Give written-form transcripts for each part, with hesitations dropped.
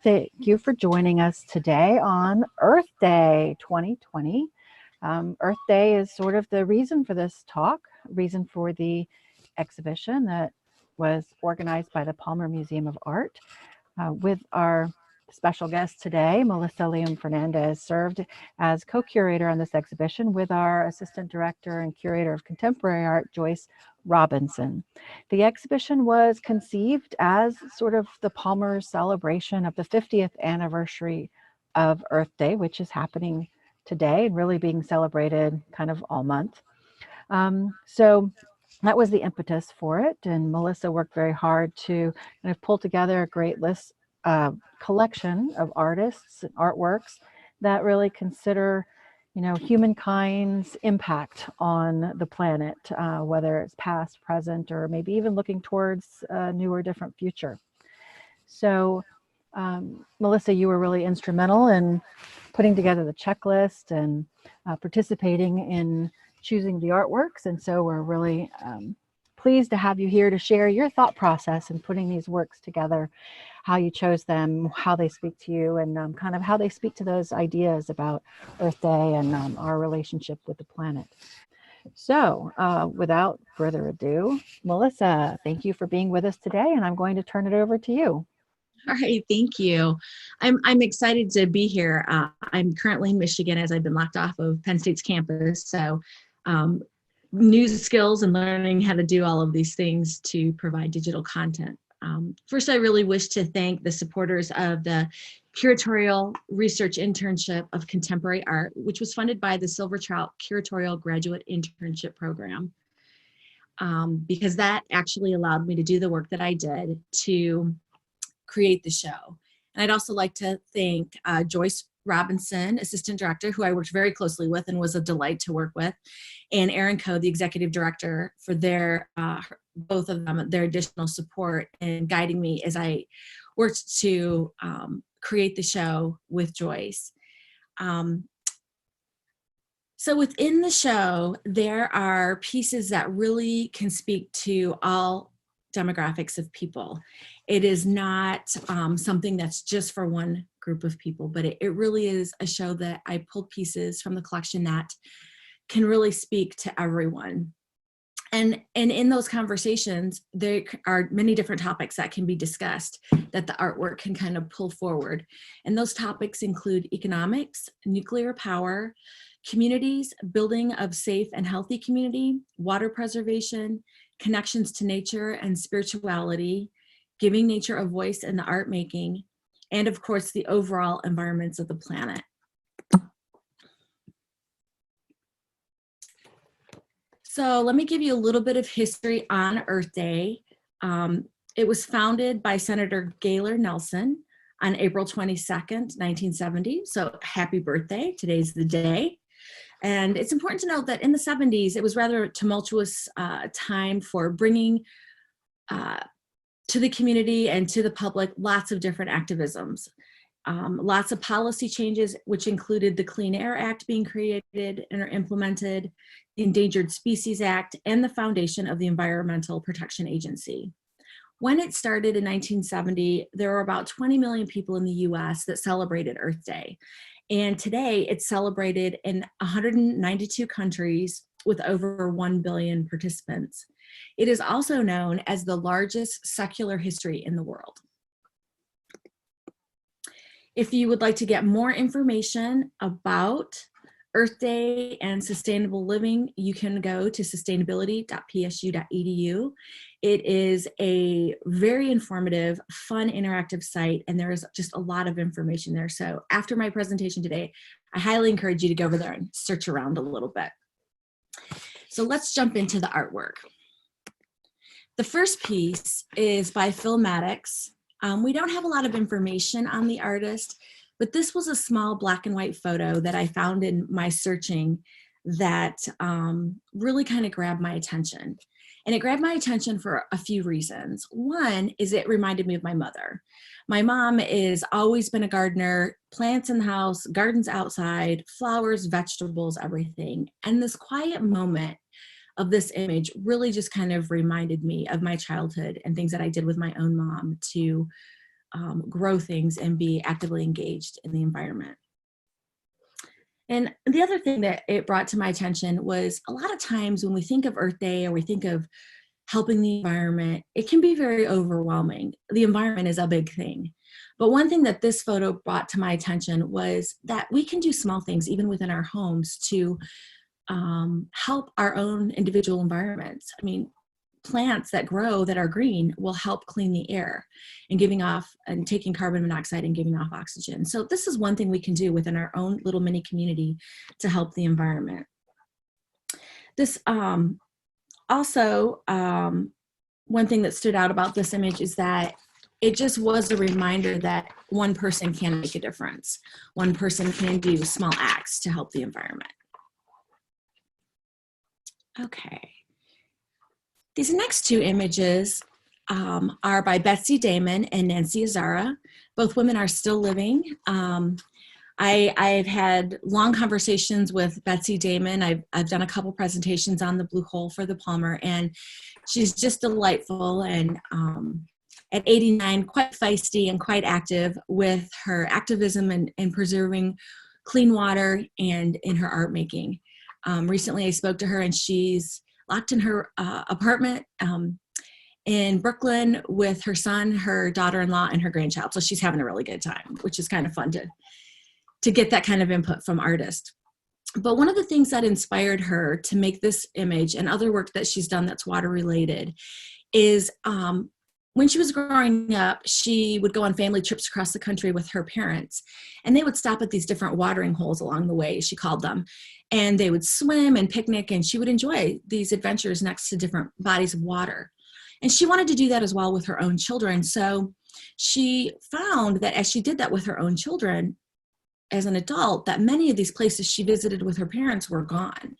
Thank you for joining us today on Earth Day 2020. Earth Day is sort of the reason for this talk, reason for the exhibition that was organized by the Palmer Museum of Art. With our special guest today, Melissa Leaym-Ferndandez served as co-curator on this exhibition with our assistant director and curator of contemporary art, Joyce Robinson. The exhibition was conceived as sort of the Palmer celebration of the 50th anniversary of Earth Day, which is happening today and really being celebrated kind of all month. So that was the impetus for it, and Melissa worked very hard to kind of pull together a great list collection of artists and artworks that really consider, humankind's impact on the planet, whether it's past, present, or maybe even looking towards a new or different future. So, Melissa, you were really instrumental in putting together the checklist and participating in choosing the artworks. And so we're really pleased to have you here to share your thought process in putting these works together, how you chose them, how they speak to you, and kind of how they speak to those ideas about Earth Day and our relationship with the planet. So without further ado, Melissa, thank you for being with us today, and I'm going to turn it over to you. All right, thank you. I'm excited to be here. I'm currently in Michigan as I've been locked off of Penn State's campus. So new skills and learning how to do all of these things to provide digital content. First, I really wish to thank the supporters of the Curatorial Research Internship of Contemporary Art, which was funded by the Silver Trout Curatorial Graduate Internship Program, because that actually allowed me to do the work that I did to create the show. And I'd also like to thank Joyce Robinson, Assistant Director, who I worked very closely with and was a delight to work with, and Erin Coe, the Executive Director, for their, both of them, their additional support and guiding me as I worked to create the show with Joyce. So within the show, there are pieces that really can speak to all demographics of people. It is not something that's just for one group of people, but it really is a show that I pulled pieces from the collection that can really speak to everyone. And in those conversations, there are many different topics that can be discussed that the artwork can kind of pull forward. And those topics include economics, nuclear power, communities, building of safe and healthy community, water preservation, connections to nature and spirituality, giving nature a voice in the art making, and of course, the overall environments of the planet. So let me give you a little bit of history on Earth Day. It was founded by Senator Gaylor Nelson on April 22nd, 1970. So happy birthday, today's the day. And it's important to note that in the 70s, it was rather a tumultuous time for bringing to the community and to the public lots of different activisms. Lots of policy changes, which included the Clean Air Act being created and are implemented, the Endangered Species Act, and the foundation of the Environmental Protection Agency. When it started in 1970, there were about 20 million people in the US that celebrated Earth Day. And today it's celebrated in 192 countries with over 1 billion participants. It is also known as the largest secular history in the world. If you would like to get more information about Earth Day and sustainable living, you can go to sustainability.psu.edu. It is a very informative, fun, interactive site, and there is just a lot of information there. So after my presentation today, I highly encourage you to go over there and search around a little bit. So let's jump into the artwork. The first piece is by Philmatix. We don't have a lot of information on the artist, but this was a small black and white photo that I found in my searching that really kind of grabbed my attention. And it grabbed my attention for a few reasons. One is it reminded me of my mother. My mom has always been a gardener, plants in the house, gardens outside, flowers, vegetables, everything. And this quiet moment of this image really just kind of reminded me of my childhood and things that I did with my own mom to grow things and be actively engaged in the environment. And the other thing that it brought to my attention was a lot of times when we think of Earth Day or we think of helping the environment, it can be very overwhelming. The environment is a big thing. But one thing that this photo brought to my attention was that we can do small things even within our homes to help our own individual environments. I mean, plants that grow that are green will help clean the air and giving off and taking carbon monoxide and giving off oxygen. So this is one thing we can do within our own little mini community to help the environment. This also, one thing that stood out about this image is that it just was a reminder that one person can make a difference. One person can do small acts to help the environment. Okay. These next two images are by Betsy, Damon, and Nancy Azara. Both women are still living. I've had long conversations with Betsy Damon. I've done a couple presentations on the blue hole for the Palmer, and she's just delightful, and at 89, quite feisty and quite active with her activism and preserving clean water and in her art making. Recently I spoke to her, and she's locked in her apartment in Brooklyn with her son, her daughter-in-law, and her grandchild. So she's having a really good time, which is kind of fun to get that kind of input from artists. But one of the things that inspired her to make this image and other work that she's done that's water related is when she was growing up, she would go on family trips across the country with her parents, and they would stop at these different watering holes along the way, she called them, and they would swim and picnic, and she would enjoy these adventures next to different bodies of water. And she wanted to do that as well with her own children. So she found that as she did that with her own children, as an adult, that many of these places she visited with her parents were gone.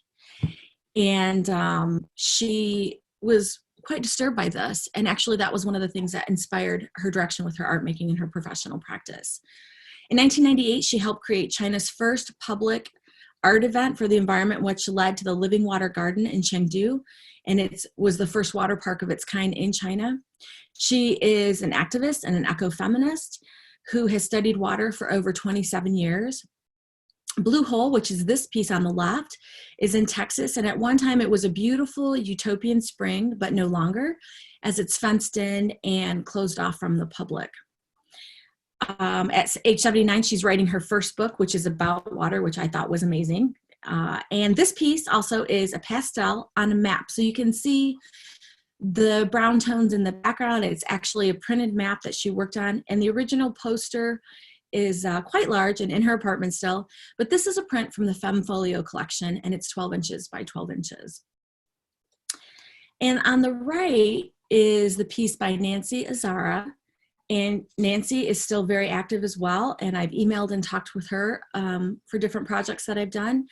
And she was quite disturbed by this. And actually that was one of the things that inspired her direction with her art making and her professional practice. In 1998, she helped create China's first public art event for the environment, which led to the Living Water Garden in Chengdu. And it was the first water park of its kind in China. She is an activist and an ecofeminist who has studied water for over 27 years. Blue Hole, which is this piece on the left, is in Texas, and at one time it was a beautiful utopian spring, but no longer, as it's fenced in and closed off from the public. At age 79, she's writing her first book, which is about water, which I thought was amazing. And this piece also is a pastel on a map, so you can see the brown tones in the background. It's actually a printed map that she worked on, and the original poster is quite large and in her apartment still, but this is a print from the Femme Folio collection, and it's 12 inches by 12 inches. And on the right is the piece by Nancy Azara, and Nancy is still very active as well, and I've emailed and talked with her for different projects that I've done.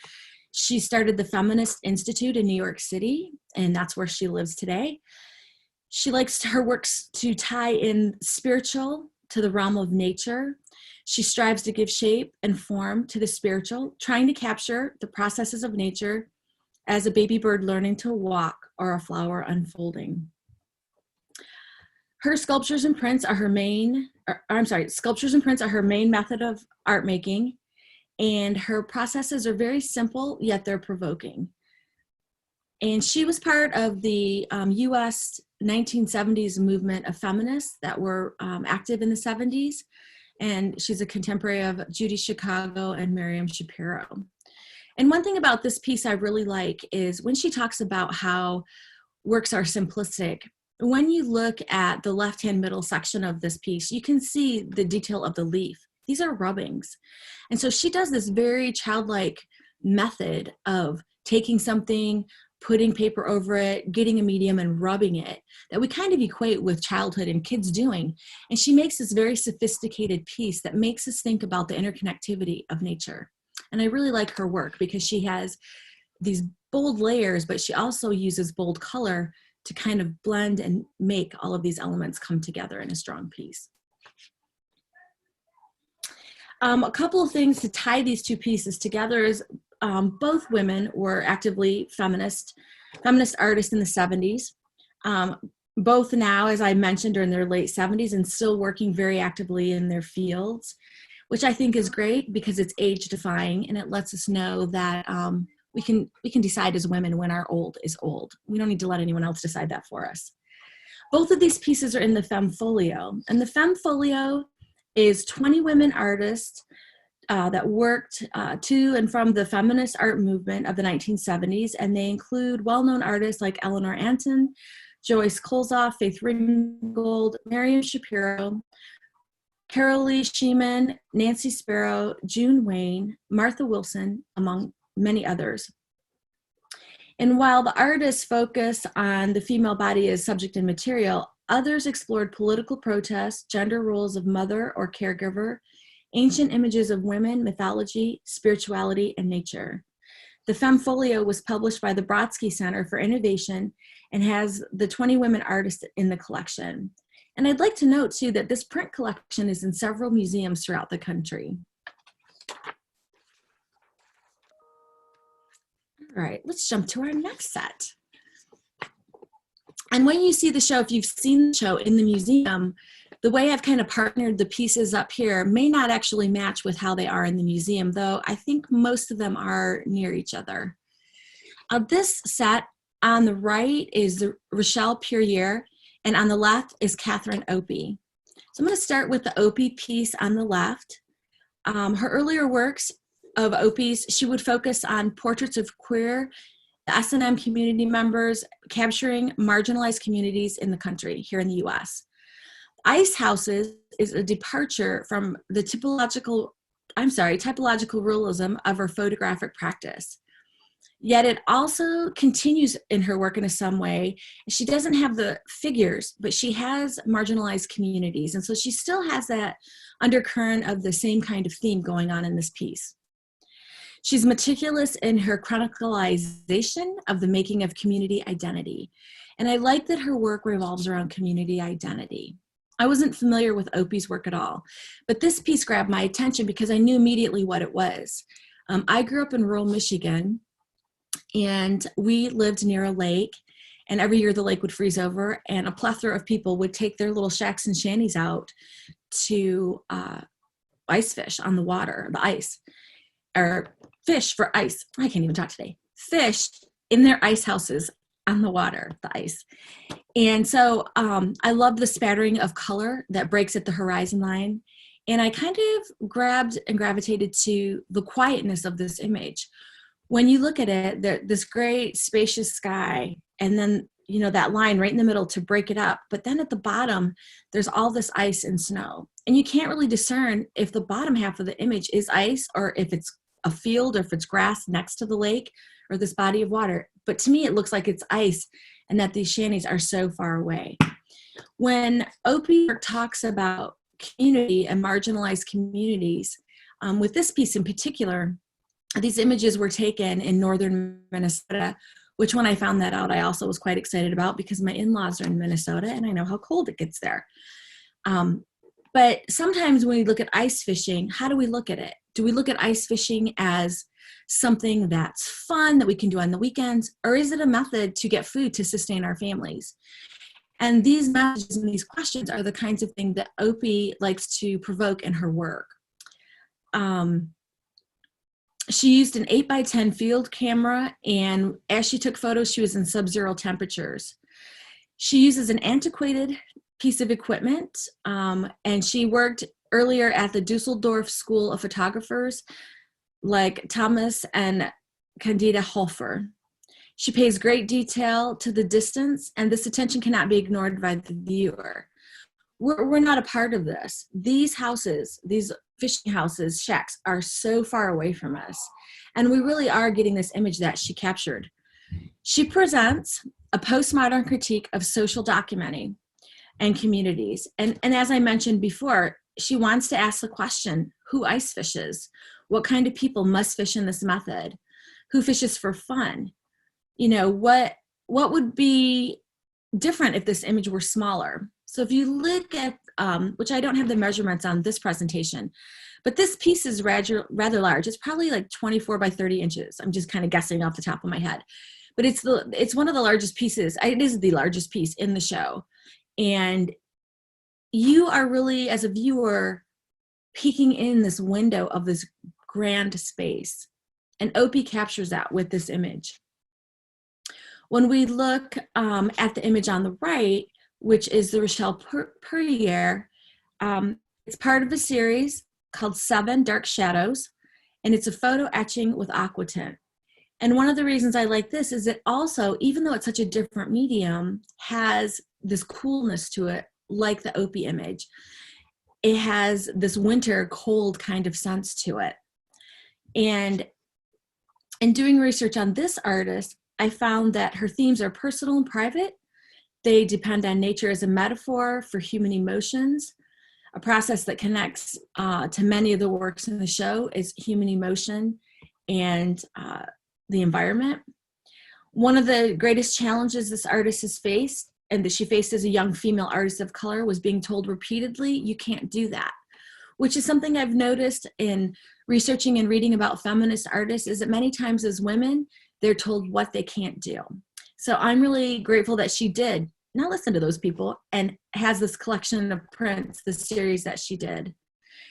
She started the Feminist Institute in New York City, and that's where she lives today. She likes her works to tie in spiritual to the realm of nature. She strives to give shape and form to the spiritual, trying to capture the processes of nature as a baby bird learning to walk or a flower unfolding. Her sculptures and prints are her main, sculptures and prints are her main method of art making, and her processes are very simple, yet they're provoking. And she was part of the US 1970s movement of feminists that were active in the 70s. And she's a contemporary of Judy Chicago and Miriam Shapiro. And one thing about this piece I really like is when she talks about how works are simplistic, when you look at the left-hand middle section of this piece, you can see the detail of the leaf. These are rubbings. And so she does this very childlike method of taking something, putting paper over it, getting a medium and rubbing it, that we kind of equate with childhood and kids doing. And she makes this very sophisticated piece that makes us think about the interconnectivity of nature. And I really like her work because she has these bold layers, but she also uses bold color to kind of blend and make all of these elements come together in a strong piece. A couple of things to tie these two pieces together is both women were actively feminist artists in the 70s. both now, as I mentioned, are in their late 70s and still working very actively in their fields, which I think is great because it's age defying and it lets us know that we can decide as women when our old is old. We don't need to let anyone else decide that for us. Both of these pieces are in the Femfolio, and the Femfolio is 20 women artists that worked to and from the feminist art movement of the 1970s, and they include well-known artists like Eleanor Anton, Joyce Kolzoff, Faith Ringgold, Miriam Shapiro, Carolee Sheeman, Nancy Sparrow, June Wayne, Martha Wilson, among many others. And while the artists focus on the female body as subject and material, others explored political protests, gender roles of mother or caregiver, ancient images of women, mythology, spirituality, and nature. The Femfolio was published by the Brodsky Center for Innovation and has the 20 women artists in the collection. And I'd like to note too that this print collection is in several museums throughout the country. All right, let's jump to our next set. And when you see the show, if you've seen the show in the museum, the way I've kind of partnered the pieces up here may not actually match with how they are in the museum, though I think most of them are near each other. This set on the right is Rochelle Puryear, and on the left is Catherine Opie. So I'm going to start with the Opie piece on the left. Her earlier works of Opie's, she would focus on portraits of queer S&M community members capturing marginalized communities in the country here in the US. Ice Houses is a departure from the typological realism of her photographic practice. Yet it also continues in her work in some way. She doesn't have the figures, but she has marginalized communities. And so she still has that undercurrent of the same kind of theme going on in this piece. She's meticulous in her chronicalization of the making of community identity. And I like that her work revolves around community identity. I wasn't familiar with Opie's work at all, but this piece grabbed my attention because I knew immediately what it was. I grew up in rural Michigan, and we lived near a lake, and every year the lake would freeze over, and a plethora of people would take their little shacks and shanties out to ice fish on the water, the ice, or fish for ice. I can't even talk today. Fish in their ice houses on the water, the ice. And so I love the spattering of color that breaks at the horizon line. And I kind of grabbed and gravitated to the quietness of this image. When you look at it, this great spacious sky, and then, you know, that line right in the middle to break it up. But then at the bottom, there's all this ice and snow. And you can't really discern if the bottom half of the image is ice or if it's a field or if it's grass next to the lake or this body of water. But to me, it looks like it's ice and that these shanties are so far away. When Opie talks about community and marginalized communities, with this piece in particular, these images were taken in northern Minnesota, which when I found that out, I also was quite excited about because my in-laws are in Minnesota and I know how cold it gets there. But sometimes when we look at ice fishing, how do we look at it? Do we look at ice fishing as something that's fun that we can do on the weekends, or is it a method to get food to sustain our families? And these messages and these questions are the kinds of things that Opie likes to provoke in her work. She used an 8x10 field camera, and as she took photos, she was in sub-zero temperatures. She uses an antiquated piece of equipment, and she worked earlier at the Dusseldorf School of Photographers, like Thomas and Candida Hofer. She pays great detail to the distance, and this attention cannot be ignored by the viewer. We're not a part of this. These houses, these fishing houses, shacks, are so far away from us. And we really are getting this image that she captured. She presents a postmodern critique of social documenting and communities. And as I mentioned before, she wants to ask the question, who ice fishes? What kind of people must fish in this method? Who fishes for fun? You know, what would be different if this image were smaller? So if you look at, which I don't have the measurements on this presentation, but this piece is rather large. It's probably like 24 by 30 inches. I'm just kind of guessing off the top of my head. but it's one of the largest pieces. It is the largest piece in the show. And you are really, as a viewer, peeking in this window of this grand space. And Opie captures that with this image. When we look at the image on the right, which is the Rochelle Perrier, it's part of a series called 7 Dark Shadows, and it's a photo etching with aquatint. And one of the reasons I like this is it also, even though it's such a different medium, has this coolness to it, like the Opie image. It has this winter cold kind of sense to it. And in doing research on this artist, I found that her themes are personal and private. They depend on nature as a metaphor for human emotions. A process that connects to many of the works in the show is human emotion and the environment. One of the greatest challenges this artist has faced, and that she faced as a young female artist of color, was being told repeatedly, you can't do that, which is something I've noticed in researching and reading about feminist artists, is that many times as women, they're told what they can't do. So I'm really grateful that she did not listen to those people and has this collection of prints, the series that she did.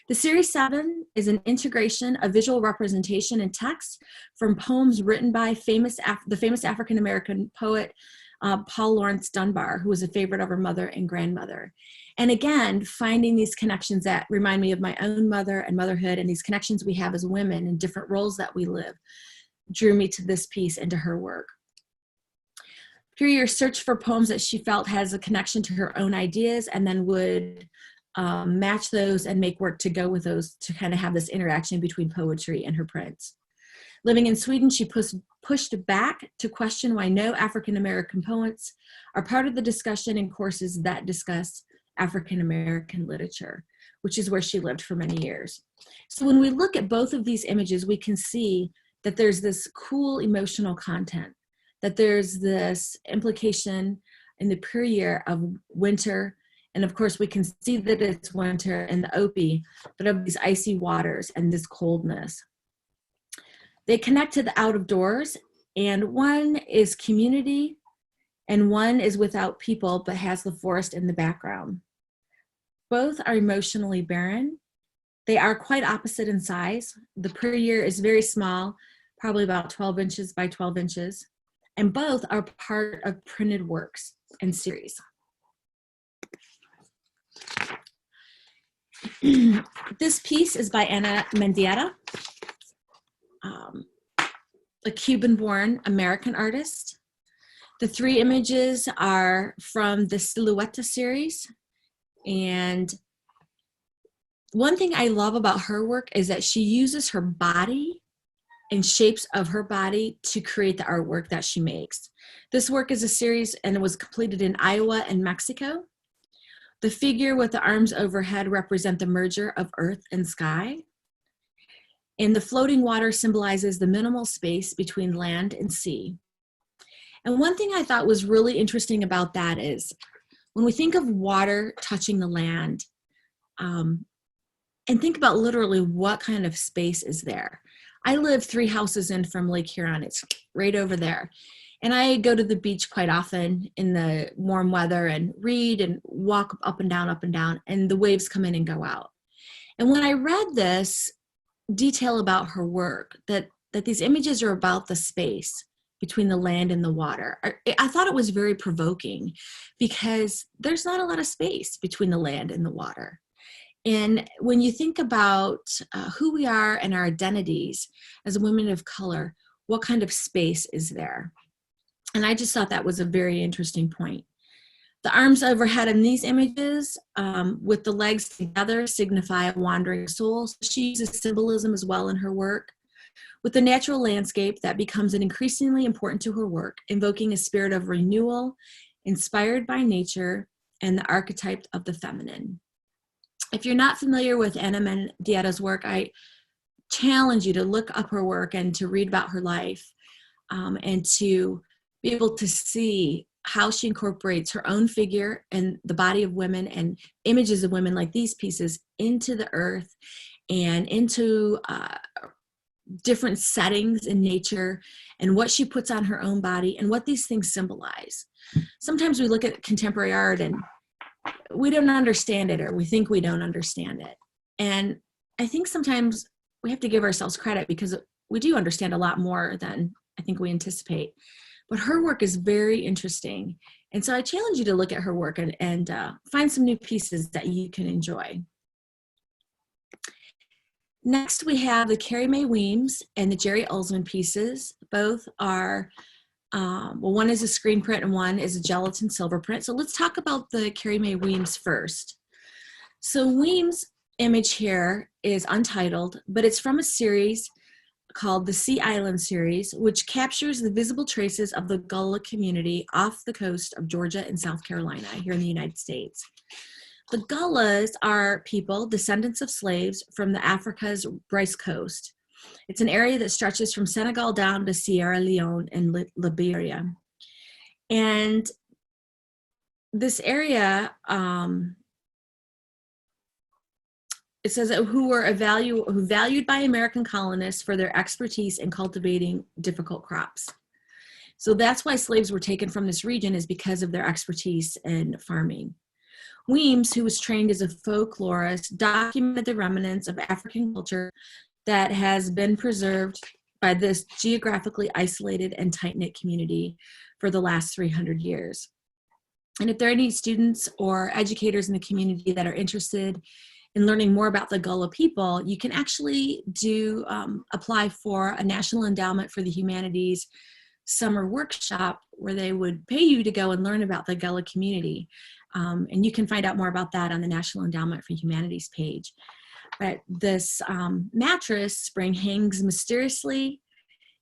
The Series 7 is an integration of visual representation and text from poems written by the famous African-American poet Paul Laurence Dunbar, who was a favorite of her mother and grandmother. And again, finding these connections that remind me of my own mother and motherhood, and these connections we have as women in different roles that we live, drew me to this piece and to her work. Perrier searched for poems that she felt has a connection to her own ideas, and then would match those and make work to go with those to kind of have this interaction between poetry and her prints. Living in Sweden, she pushed back to question why no African-American poets are part of the discussion in courses that discuss African-American literature, which is where she lived for many years. So when we look at both of these images, we can see that there's this cool emotional content, that there's this implication in the Perrier of winter. And of course, we can see that it's winter in the Opie, but of these icy waters and this coldness. They connect to the out of doors, and one is community, and one is without people, but has the forest in the background. Both are emotionally barren. They are quite opposite in size. The Perrier is very small, probably about 12 inches by 12 inches, and both are part of printed works and series. This piece is by Ana Mendia, a Cuban-born American artist. The 3 images are from the Silhouette series. And one thing I love about her work is that she uses her body and shapes of her body to create the artwork that she makes. This work is a series, and it was completed in Iowa and Mexico. The figure with the arms overhead represent the merger of earth and sky. And the floating water symbolizes the minimal space between land and sea. And one thing I thought was really interesting about that is when we think of water touching the land, and think about literally what kind of space is there. I live 3 houses in from Lake Huron. It's right over there. And I go to the beach quite often in the warm weather and read and walk up and down, and the waves come in and go out. And when I read this detail about her work, that these images are about the space between the land and the water, I thought it was very provoking, because there's not a lot of space between the land and the water. And when you think about who we are and our identities as women of color, what kind of space is there? And I just thought that was a very interesting point. The arms overhead in these images with the legs together signify a wandering soul. She uses symbolism as well in her work. With the natural landscape, that becomes an increasingly important to her work, invoking a spirit of renewal, inspired by nature and the archetype of the feminine. If you're not familiar with Ana Mendia's work, I challenge you to look up her work and to read about her life, and to be able to see how she incorporates her own figure and the body of women and images of women like these pieces into the earth and into different settings in nature and what she puts on her own body and what these things symbolize. Sometimes we look at contemporary art and we don't understand it, or we think we don't understand it. And I think sometimes we have to give ourselves credit because we do understand a lot more than I think we anticipate. But her work is very interesting. And so I challenge you to look at her work and find some new pieces that you can enjoy. Next, we have the Carrie Mae Weems and the Jerry Ulsman pieces. Both are, well, one is a screen print and one is a gelatin silver print. So let's talk about the Carrie Mae Weems first. So Weems' image here is untitled, but it's from a series called the Sea Island series, which captures the visible traces of the Gullah community off the coast of Georgia and South Carolina here in the United States. The Gullahs are people, descendants of slaves from the Africa's Rice Coast. It's an area that stretches from Senegal down to Sierra Leone and Liberia. And this area, it says that who valued by American colonists for their expertise in cultivating difficult crops. So that's why slaves were taken from this region, is because of their expertise in farming. Weems, who was trained as a folklorist, documented the remnants of African culture that has been preserved by this geographically isolated and tight-knit community for the last 300 years. And if there are any students or educators in the community that are interested in learning more about the Gullah people, you can actually apply for a National Endowment for the Humanities summer workshop where they would pay you to go and learn about the Gullah community. And you can find out more about that on the National Endowment for Humanities page. But this mattress spring hangs mysteriously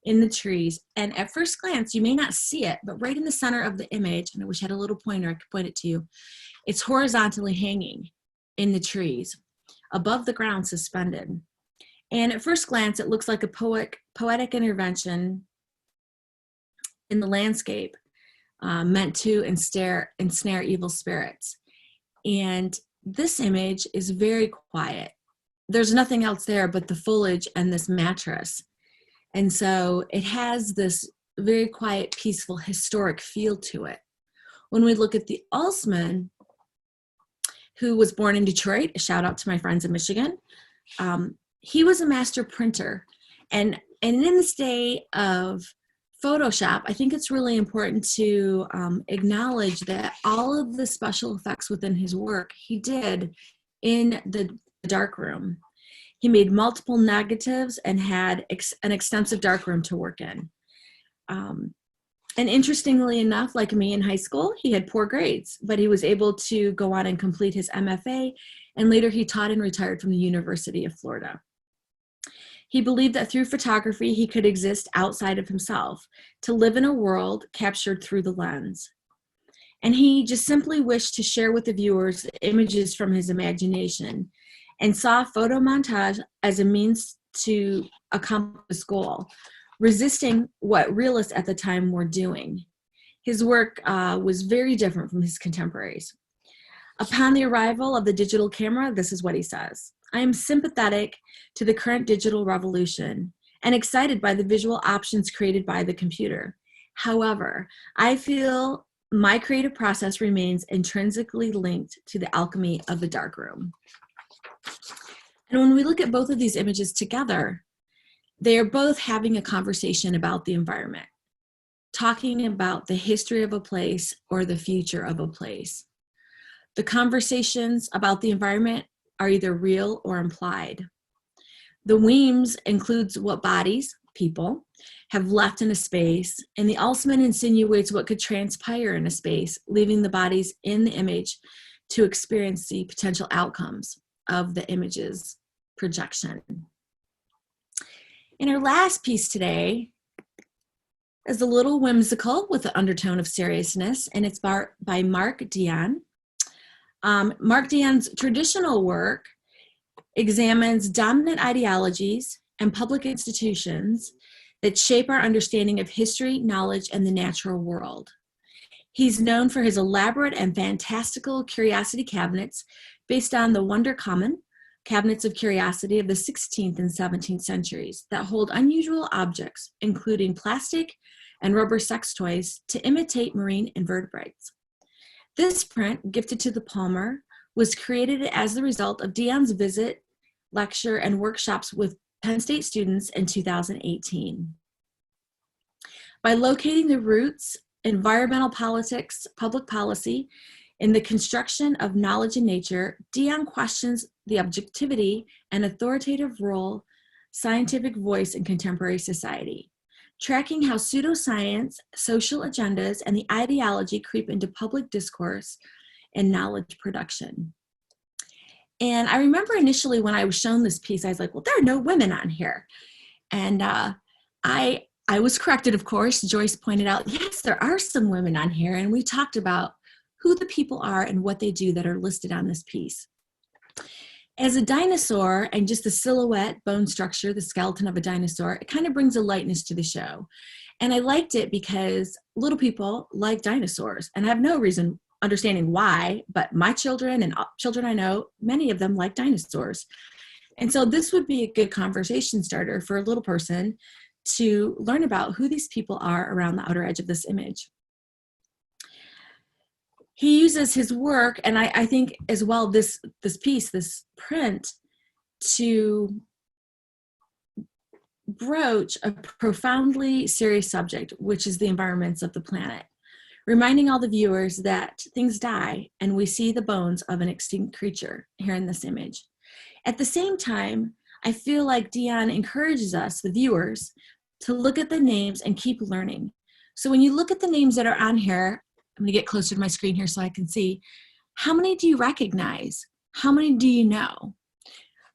in the trees. And at first glance, you may not see it, but right in the center of the image, and I wish I had a little pointer I could point it to you, it's horizontally hanging in the trees, above the ground, suspended. And at first glance, it looks like a poetic intervention in the landscape, meant to ensnare evil spirits. And this image is very quiet. There's nothing else there but the foliage and this mattress. And so it has this very quiet, peaceful, historic feel to it. When we look at the Ulsman, who was born in Detroit, a shout out to my friends in Michigan, he was a master printer. And in this day of Photoshop, I think it's really important to acknowledge that all of the special effects within his work he did in the darkroom. He made multiple negatives and had an extensive darkroom to work in. And interestingly enough, like me in high school, he had poor grades, but he was able to go on and complete his MFA, and later he taught and retired from the University of Florida. He believed that through photography, he could exist outside of himself, to live in a world captured through the lens. And he just simply wished to share with the viewers images from his imagination, and saw photo montage as a means to accomplish this goal, resisting what realists at the time were doing. His work was very different from his contemporaries. Upon the arrival of the digital camera, this is what he says: "I am sympathetic to the current digital revolution and excited by the visual options created by the computer. However, I feel my creative process remains intrinsically linked to the alchemy of the darkroom." And when we look at both of these images together, they are both having a conversation about the environment, talking about the history of a place or the future of a place. The conversations about the environment are either real or implied. The Weems includes what bodies, people, have left in a space, and the Ulsman insinuates what could transpire in a space, leaving the bodies in the image to experience the potential outcomes of the image's projection. And our last piece today is a little whimsical with an undertone of seriousness, and it's by Mark Dion. Mark Dion's traditional work examines dominant ideologies and public institutions that shape our understanding of history, knowledge, and the natural world. He's known for his elaborate and fantastical curiosity cabinets based on the Wonder Common, cabinets of curiosity of the 16th and 17th centuries that hold unusual objects, including plastic and rubber sex toys to imitate marine invertebrates. This print, gifted to the Palmer, was created as the result of Dion's visit, lecture, and workshops with Penn State students in 2018. By locating the roots, environmental politics, public policy, in the construction of knowledge in nature, Dion questions the objectivity and authoritative role scientific voice in contemporary society, tracking how pseudoscience, social agendas, and the ideology creep into public discourse and knowledge production. And I remember initially when I was shown this piece, I was like, well, there are no women on here. And I was corrected, of course. Joyce pointed out, yes, there are some women on here. And we talked about who the people are and what they do that are listed on this piece. As a dinosaur and just the silhouette, bone structure, the skeleton of a dinosaur, it kind of brings a lightness to the show. And I liked it because little people like dinosaurs. And I have no reason understanding why, but my children and children I know, many of them like dinosaurs. And so this would be a good conversation starter for a little person to learn about who these people are around the outer edge of this image. He uses his work, and I think as well this piece, this print, to broach a profoundly serious subject, which is the environments of the planet, reminding all the viewers that things die and we see the bones of an extinct creature here in this image. At the same time, I feel like Dion encourages us, the viewers, to look at the names and keep learning. So when you look at the names that are on here, I'm going to get closer to my screen here so I can see. How many do you recognize? How many do you know?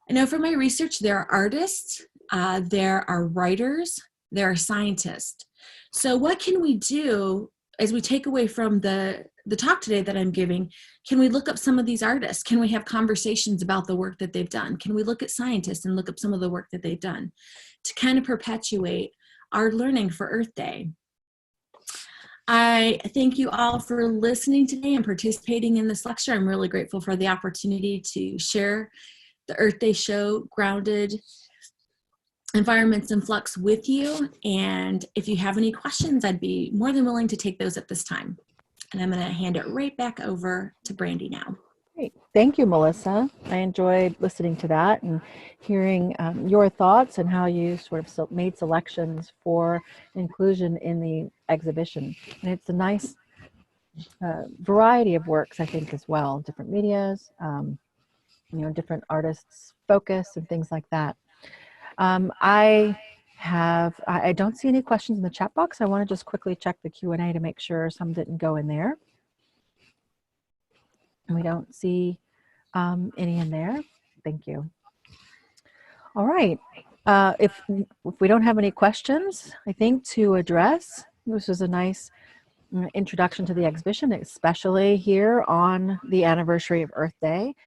I know from my research, there are artists, there are writers, there are scientists. So what can we do as we take away from the talk today that I'm giving? Can we look up some of these artists? Can we have conversations about the work that they've done? Can we look at scientists and look up some of the work that they've done to kind of perpetuate our learning for Earth Day? I thank you all for listening today and participating in this lecture. I'm really grateful for the opportunity to share the Earth Day show, Grounded Environments in Flux, with you. And if you have any questions, I'd be more than willing to take those at this time. And I'm going to hand it right back over to Brandy now. Great. Thank you, Melissa. I enjoyed listening to that and hearing your thoughts and how you sort of made selections for inclusion in the exhibition. And it's a nice variety of works, I think, as well, different medias, different artists' focus and things like that. I don't see any questions in the chat box. I want to just quickly check the Q&A to make sure some didn't go in there. And we don't see any in there. Thank you. All right. If we don't have any questions, I think to address, this was a nice introduction to the exhibition, especially here on the anniversary of Earth Day.